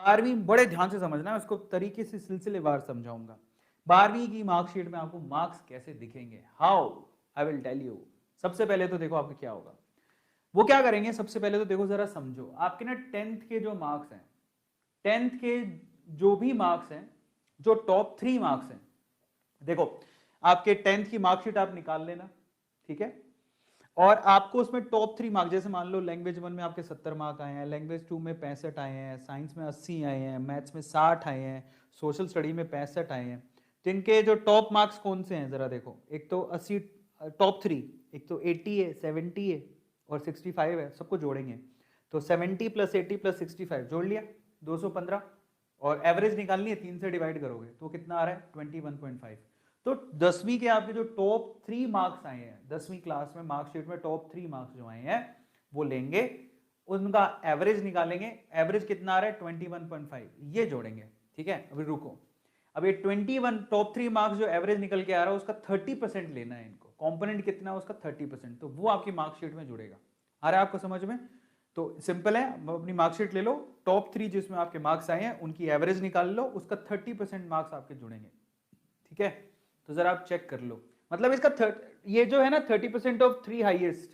12वीं बड़े ध्यान से समझना है, उसको तरीके से सिलसिलेवार समझाऊंगा। 12वीं की मार्कशीट में आपको मार्क्स कैसे दिखेंगे, how, I will tell you. सबसे पहले तो देखो आपके क्या होगा, वो क्या करेंगे, सबसे पहले तो देखो जरा समझो, आपके ना 10th के जो मार्क्स हैं, 10th के जो भी मार्क्स हैं, जो टॉप 3 मार्क्स हैं, देखो आपके 10th की मार्कशीट आप निकाल लेना, ठीक है। और आपको उसमें टॉप 3 मार्क्स, जैसे मान लो लैंग्वेज 1 में आपके 70 मार्क आए हैं, लैंग्वेज 2 में 65 आए हैं, साइंस में 80 आए हैं, मैथ्स में 60 आए हैं, सोशल स्टडी में 65 आए हैं। तो इनके जो टॉप मार्क्स कौन से हैं जरा देखो, एक तो 80 टॉप 3, एक तो 80 है, 70 है और 65 है, सबको जोड़ेंगे तो 70 प्लस 80 प्लस 65 जोड़ लिया 215, और एवरेज निकालनी है 3 से डिवाइड करोगे तो कितना आ रहा है 21.5। तो 10वीं के आपके जो टॉप 3 मार्क्स आए हैं 10वीं क्लास में, मार्कशीट में टॉप 3 मार्क्स जो आए हैं वो लेंगे, उनका एवरेज निकालेंगे, एवरेज कितना आ रहा है 21.5, ये जोड़ेंगे, ठीक है। अभी रुको, अब ये 21 टॉप 3 मार्क्स जो एवरेज निकल के आ रहा है उसका 30% लेना है इनको, कंपोनेंट कितना है उसका 30%, तो वो आपकी मार्कशीट में जुड़ेगा। आ रहा है आपको समझ में? तो सिंपल है, अपनी मार्कशीट ले लो, टॉप 3 जिसमें आपके मार्क्स आए हैं उनकी एवरेज निकाल लो, उसका 30% मार्क्स आपके जुड़ेंगे, ठीक है। तो जरा आप चेक कर लो, मतलब इसका ये जो है ना 30% ऑफ 3 हाईएस्ट,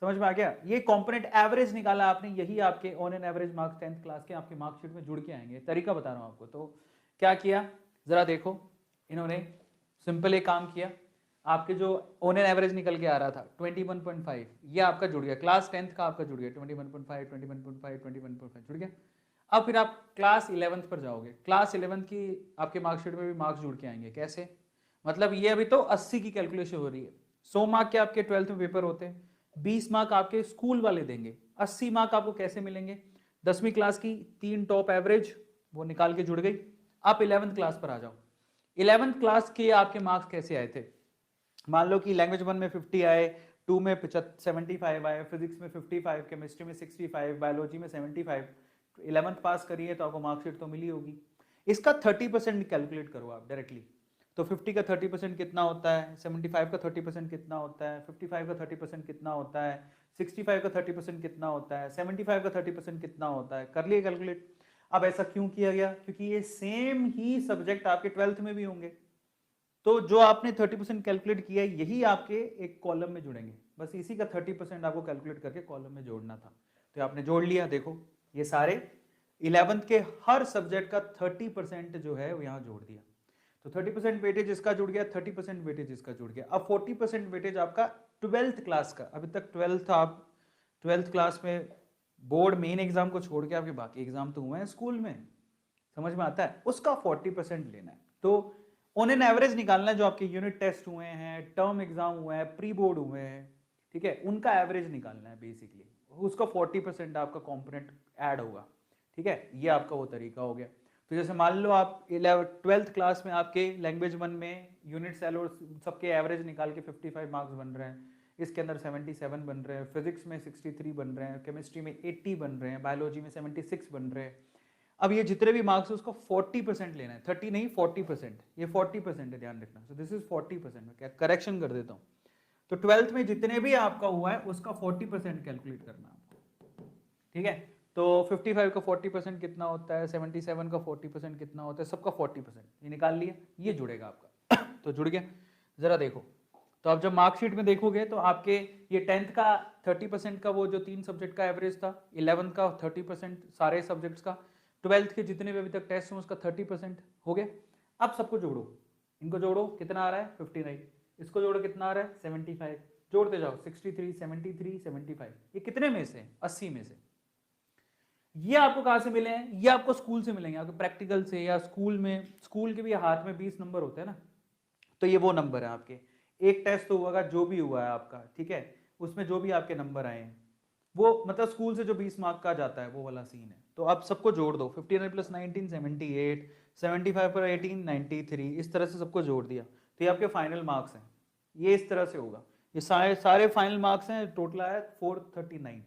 समझ में आ गया? ये कंपोनेंट एवरेज निकाला आपने, यही आपके on an average marks 10th class के आपके मार्कशीट में जुड़ के आएंगे। तरीका बता रहा हूं आपको। तो क्या किया जरा देखो, इन्होंने सिंपल एक काम किया, आपके जो ऑन एन एवरेज निकल के आ रहा था 21.5, ये आपका जुड़ गया, क्लास 10th का आपका जुड़ गया 21.5 21.5 21.5 जुड़ गया। अब फिर आप क्लास 11th पर जाओगे, क्लास 11th की आपके मार्कशीट में भी मार्क्स जुड़ के आएंगे। कैसे? मतलब ये अभी तो 80 की कैलकुलेशन हो रही है, 100 मार्क के आपके 12th में पेपर होते हैं, 20 मार्क आपके स्कूल वाले देंगे, 80 मार्क आपको कैसे मिलेंगे? 10वीं क्लास की 3 टॉप एवरेज वो निकाल के जुड़ गई। आप 11th क्लास पर आ जाओ, 11th क्लास के आपके मार्क्स कैसे आए थे? मान लो कि लैंग्वेज 1 में 50 आए, 2 में 75 आए, फिजिक्स में 55, केमिस्ट्री में 65, बायोलॉजी में 75, 11th पास करिए तो आपको मार्कशीट तो मिली होगी। इसका 30% कैलकुलेट करो आप डायरेक्टली, तो 50 का 30% कितना होता है, 75 का 30% कितना होता है, 55 का 30% कितना होता है, 65 का 30% कितना होता है, 75 का 30% कितना होता है, कर लिए कैलकुलेट। अब ऐसा क्यों किया गया? क्योंकि ये सेम ही सब्जेक्ट आपके 12th में भी होंगे, तो जो आपने 30% कैलकुलेट किया है यही आपके एक कॉलम में जुड़ेंगे, बस इसी का 30% आपको कैलकुलेट करके कॉलम में जोड़ना था, तो आपने जोड़ लिया। देखो ये सारे 11th के हर सब्जेक्ट का 30% जो है वो यहाँ जोड़ दिया, तो 30% वेटेज इसका जुड़ गया, 30% वेटेज इसका जुड़ गया। अब 40% वेटेज आपका 12th क्लास का, अभी तक 12th आप 12th क्लास में बोर्ड मेन एग्जाम को छोड़ के आपके बाकी एग्जाम तो हुए हैं स्कूल में, समझ में आता है, उसका 40% लेना है। तो ऑन एन एवरेज निकालना है, जो आपके यूनिट टेस्ट हुए हैं, टर्म एग्जाम हुए हैं, प्री बोर्ड हुए हैं, ठीक है, उनका एवरेज निकालना है बेसिकली, उसका 40% आपका कंपोनेंट ऐड होगा, ठीक है। ये आपका वो तरीका हो गया। तो जैसे मान लो आप 12th क्लास में आपके लैंग्वेज 1 में यूनिट सेल और सबके एवरेज निकाल के 55 मार्क्स बन रहे हैं, इसके अंदर 77 बन रहे हैं, फिजिक्स में 63 बन रहे हैं, केमिस्ट्री में 80 बन रहे हैं, बायोलॉजी में 76 बन रहे हैं। अब ये जितने भी मार्क्स है उसको 40% लेना है, 30 नहीं 40%, ये 40% है, ध्यान रखना। सो दिस इज 40%, मैं क्या करेक्शन कर देता हूँ। तो 12th में जितने भी आपका हुआ है उसका 40% कैलकुलेट करना आपको, ठीक है। तो 55 का 40% कितना होता है, 77 का 40% कितना होता है, सबका 40% ये निकाल लिया, ये जुड़ेगा आपका तो जुड़ गया। जरा देखो, तो आप जब मार्कशीट में देखोगे तो आपके ये 10th का 30% का वो जो 3 सब्जेक्ट का एवरेज था, 11th का 30% सारे सब्जेक्ट्स का, 12th के जितने भी अभी तक टेस्ट हुए उसका 30% हो गया। अब सबको जोड़ो, इनको जोड़ो, कितना आ रहा है 59, इसको जोड़ो कितना आ रहा है 75, जोड़ते जाओ 63 73 75, ये कितने में से? 80 में से। ये आपको कहां से मिले हैं? ये आपको स्कूल से मिलेंगे, आपके प्रैक्टिकल से, या स्कूल में, स्कूल के भी हाथ में 20 नंबर होते हैं ना, तो ये वो नंबर है आपके। एक टेस्ट तो हुआ जो भी हुआ है आपका, ठीक है, उसमें जो भी आपके नंबर आए हैं वो मतलब स्कूल से जो 20 मार्क का जाता है वो वाला सीन है। तो आप सबको जोड़ दो, 59 प्लस 19 78, 75 पर 18 93, इस तरह से सबको जोड़ दिया, तो ये आपके फाइनल मार्क्स हैं। ये इस तरह से होगा, ये सारे फाइनल मार्क्स हैं, टोटल आया 439,